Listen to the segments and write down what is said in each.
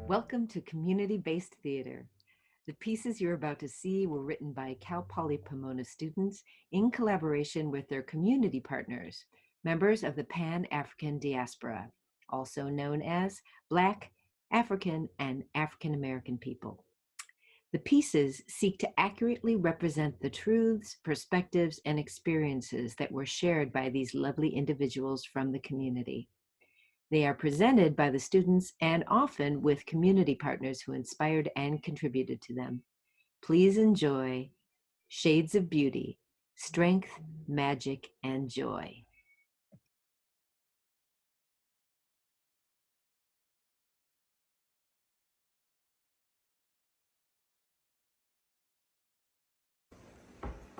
Welcome to Community-Based Theater. The pieces you're about to see were written by Cal Poly Pomona students in collaboration with their community partners, members of the Pan-African diaspora, also known as Black, African, and African American people. The pieces seek to accurately represent the truths, perspectives, and experiences that were shared by these lovely individuals from the community. They are presented by the students and often with community partners who inspired and contributed to them. Please enjoy Shades of Beauty, Strength, Magic, and Joy.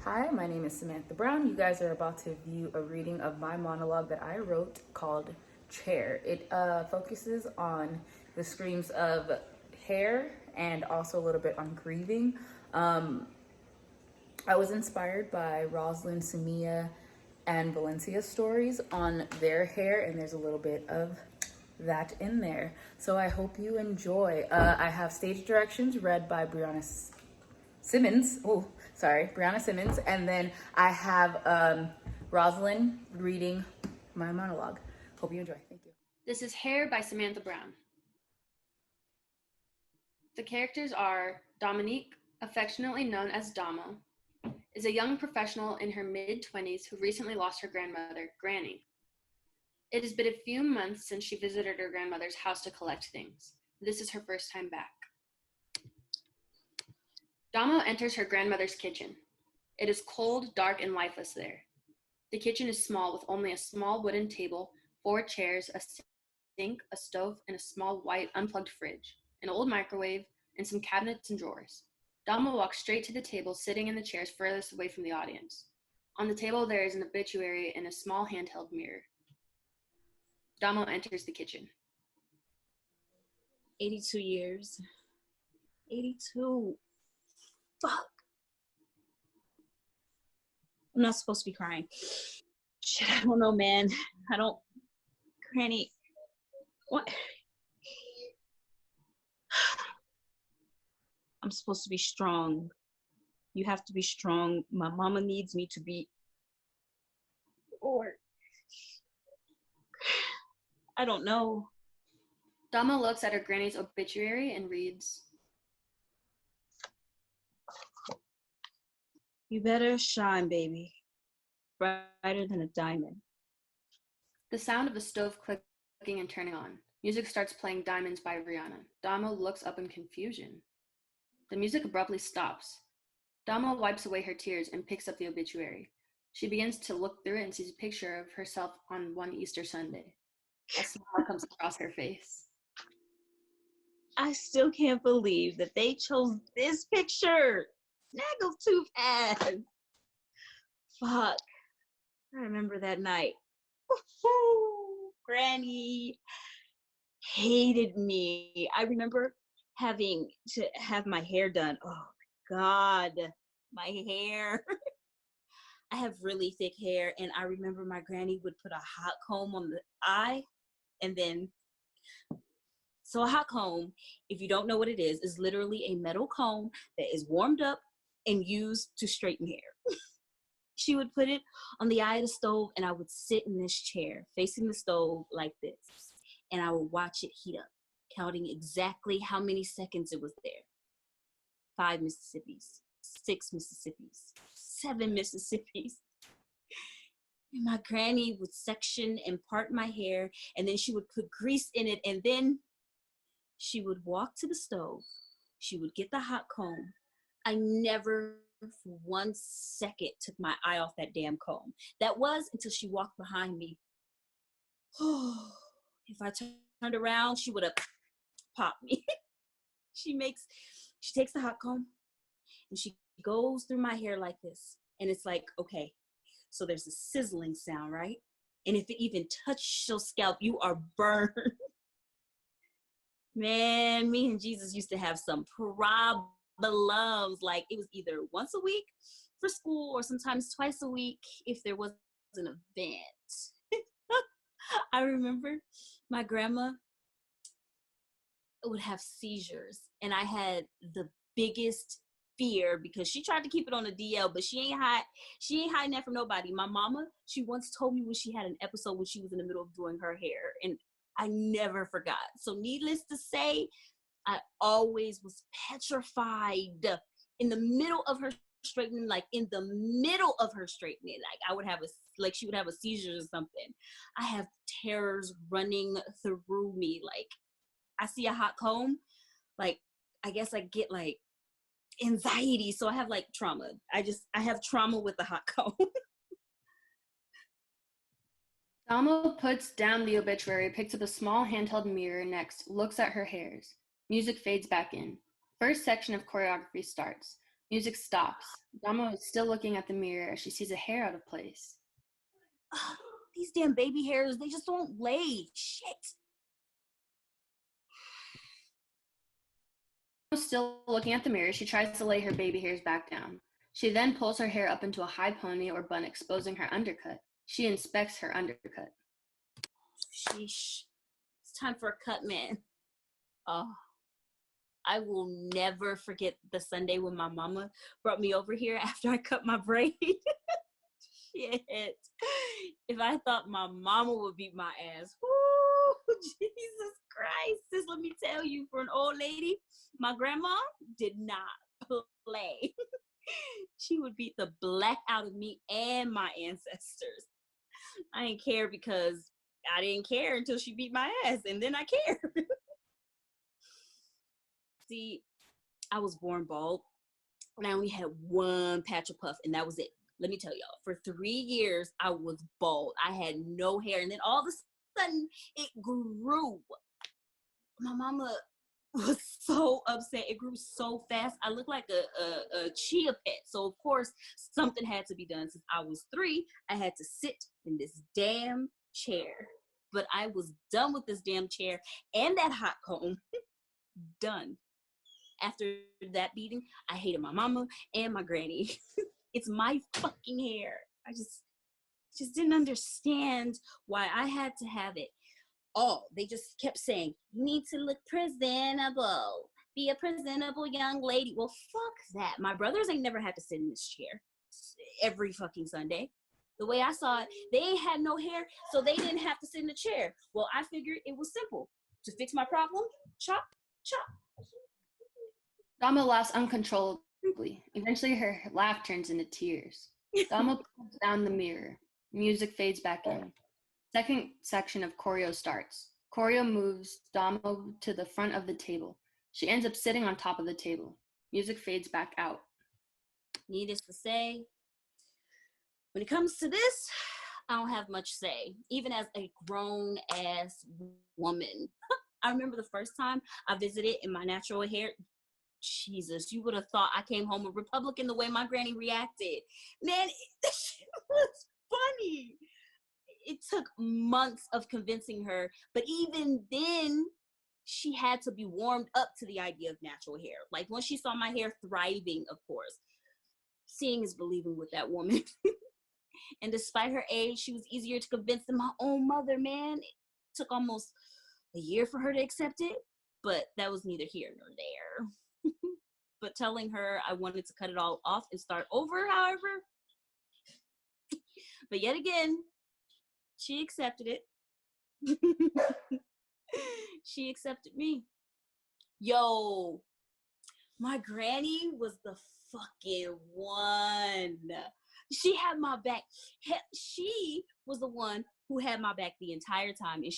Hi, my name is Samantha Brown. You guys are about to view a reading of my monologue that I wrote called Chair. It focuses on the screams of hair and also a little bit on grieving. I was inspired by Roslynn, Samia, and Valynsia's stories on their hair, and there's a little bit of that in there. So I hope you enjoy. I have stage directions read by Breanna Simmons. Breanna Simmons. And then I have Roslynn reading my monologue. Hope you enjoy. Thank you. This is Hair by Samantha Brown. The characters are Dominique, affectionately known as Damo, is a young professional in her mid-20s who recently lost her grandmother, Granny. It has been a few months since she visited her grandmother's house to collect things. This is her first time back. Damo enters her grandmother's kitchen. It is cold, dark, and lifeless there. The kitchen is small with only a small wooden table, 4 chairs, a sink, a stove, and a small white unplugged fridge, an old microwave, and some cabinets and drawers. Damo walks straight to the table, sitting in the chairs furthest away from the audience. On the table, there is an obituary and a small handheld mirror. Damo enters the kitchen. 82 years. 82. Fuck. I'm not supposed to be crying. Shit, I don't know, man. Granny, what? I'm supposed to be strong. You have to be strong. My mama needs me to be. Or I don't know. Damo looks at her granny's obituary and reads, "You better shine, baby. Brighter than a diamond." The sound of the stove clicking and turning on. Music starts playing Diamonds by Rihanna. Damo looks up in confusion. The music abruptly stops. Damo wipes away her tears and picks up the obituary. She begins to look through it and sees a picture of herself on one Easter Sunday. A smile comes across her face. I still can't believe that they chose this picture. Snaggletooth ass. Fuck. I remember that night. Granny hated me. I remember having to have my hair done. Oh my God, my hair. I have really thick hair, and I remember my granny would put a hot comb on the eye, and then, so a hot comb, if you don't know what it is literally a metal comb that is warmed up and used to straighten hair. She would put it on the eye of the stove, and I would sit in this chair facing the stove like this, and I would watch it heat up, counting exactly how many seconds it was there. 5 Mississippis, 6 Mississippis, 7 Mississippis. And my granny would section and part my hair, and then she would put grease in it, and then she would walk to the stove. She would get the hot comb. I never for 1 second took my eye off that damn comb. That was until she walked behind me. If I turned around, she would have popped me. She takes the hot comb and she goes through my hair like this. And it's like, okay, so there's a sizzling sound, right? And if it even touches your scalp, you are burned. Man, me and Jesus used to have some problems. Like, it was either once a week for school or sometimes twice a week if there was an event. I remember my grandma would have seizures, and I had the biggest fear because she tried to keep it on the DL, but she ain't hiding that from nobody. My mama, she once told me when she had an episode when she was in the middle of doing her hair, and I never forgot. So needless to say, I always was petrified in the middle of her straightening, like in the middle of her straightening, like I would have she would have a seizure or something. I have terrors running through me. Like I see a hot comb, like I guess I get like anxiety. So I have like trauma. I have trauma with the hot comb. Damo puts down the obituary, picks up a small handheld mirror next, looks at her hairs. Music fades back in. First section of choreography starts. Music stops. Damo is still looking at the mirror as she sees a hair out of place. These damn baby hairs, they just don't lay. Shit. Still looking at the mirror, she tries to lay her baby hairs back down. She then pulls her hair up into a high pony or bun, exposing her undercut. She inspects her undercut. Sheesh. It's time for a cut, man. Oh, I will never forget the Sunday when my mama brought me over here after I cut my braid. Shit. If I thought my mama would beat my ass, whoo, Jesus Christ. Sis, let me tell you, for an old lady, my grandma did not play. She would beat the black out of me and my ancestors. I didn't care because I didn't care until she beat my ass, and then I cared. See, I was born bald, and I only had one patch of puff, and that was it. Let me tell y'all, for 3 years, I was bald. I had no hair, and then all of a sudden, it grew. My mama was so upset. It grew so fast. I looked like a chia pet. So, of course, something had to be done. Since I was 3, I had to sit in this damn chair. But I was done with this damn chair and that hot comb. Done. After that beating, I hated my mama and my granny. It's my fucking hair. I just didn't understand why I had to have it. Oh, they just kept saying, you need to look presentable. Be a presentable young lady. Well, fuck that. My brothers ain't never had to sit in this chair every fucking Sunday. The way I saw it, they had no hair, so they didn't have to sit in the chair. Well, I figured it was simple. To fix my problem, chop, chop. Damo laughs uncontrollably. Eventually, her laugh turns into tears. Damo pulls down the mirror. Music fades back in. Second section of choreo starts. Choreo moves Damo to the front of the table. She ends up sitting on top of the table. Music fades back out. Needless to say, when it comes to this, I don't have much say, even as a grown-ass woman. I remember the first time I visited in my natural hair. Jesus, you would have thought I came home a Republican the way my granny reacted. Man, this shit was funny. It took months of convincing her, but even then, she had to be warmed up to the idea of natural hair. Like, when she saw my hair thriving, of course. Seeing is believing with that woman. And despite her age, she was easier to convince than my own mother, man. It took almost a year for her to accept it, but that was neither here nor there. But telling her I wanted to cut it all off and start over, however. But yet again, she accepted it. She accepted me. Yo, my granny was the fucking one. She had my back. She was the one who had my back the entire time. And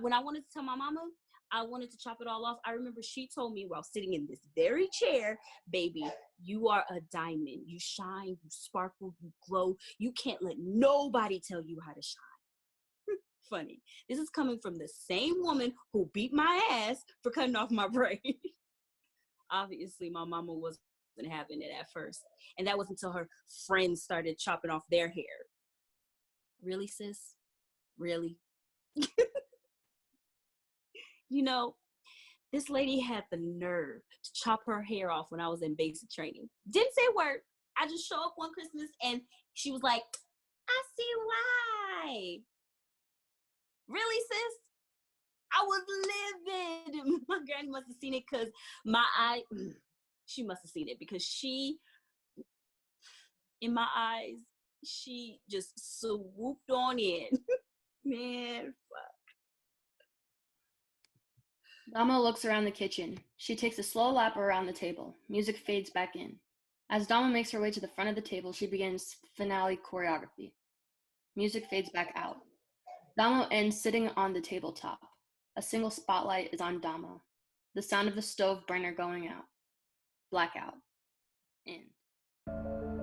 when I wanted to tell my mama I wanted to chop it all off, I remember she told me while sitting in this very chair, baby, you are a diamond. You shine, you sparkle, you glow. You can't let nobody tell you how to shine. Funny. This is coming from the same woman who beat my ass for cutting off my braid. Obviously, my mama wasn't having it at first. And that was until her friends started chopping off their hair. Really, sis? Really? You know, this lady had the nerve to chop her hair off when I was in basic training. Didn't say a word. I just show up one Christmas and she was like, I see why. Really, sis? I was livid. My granny must have seen it because my eye, she must have seen it because she, in my eyes, she just swooped on in. Man, Dama looks around the kitchen. She takes a slow lap around the table. Music fades back in. As Dama makes her way to the front of the table, she begins finale choreography. Music fades back out. Dama ends sitting on the tabletop. A single spotlight is on Dama. The sound of the stove burner going out. Blackout. End.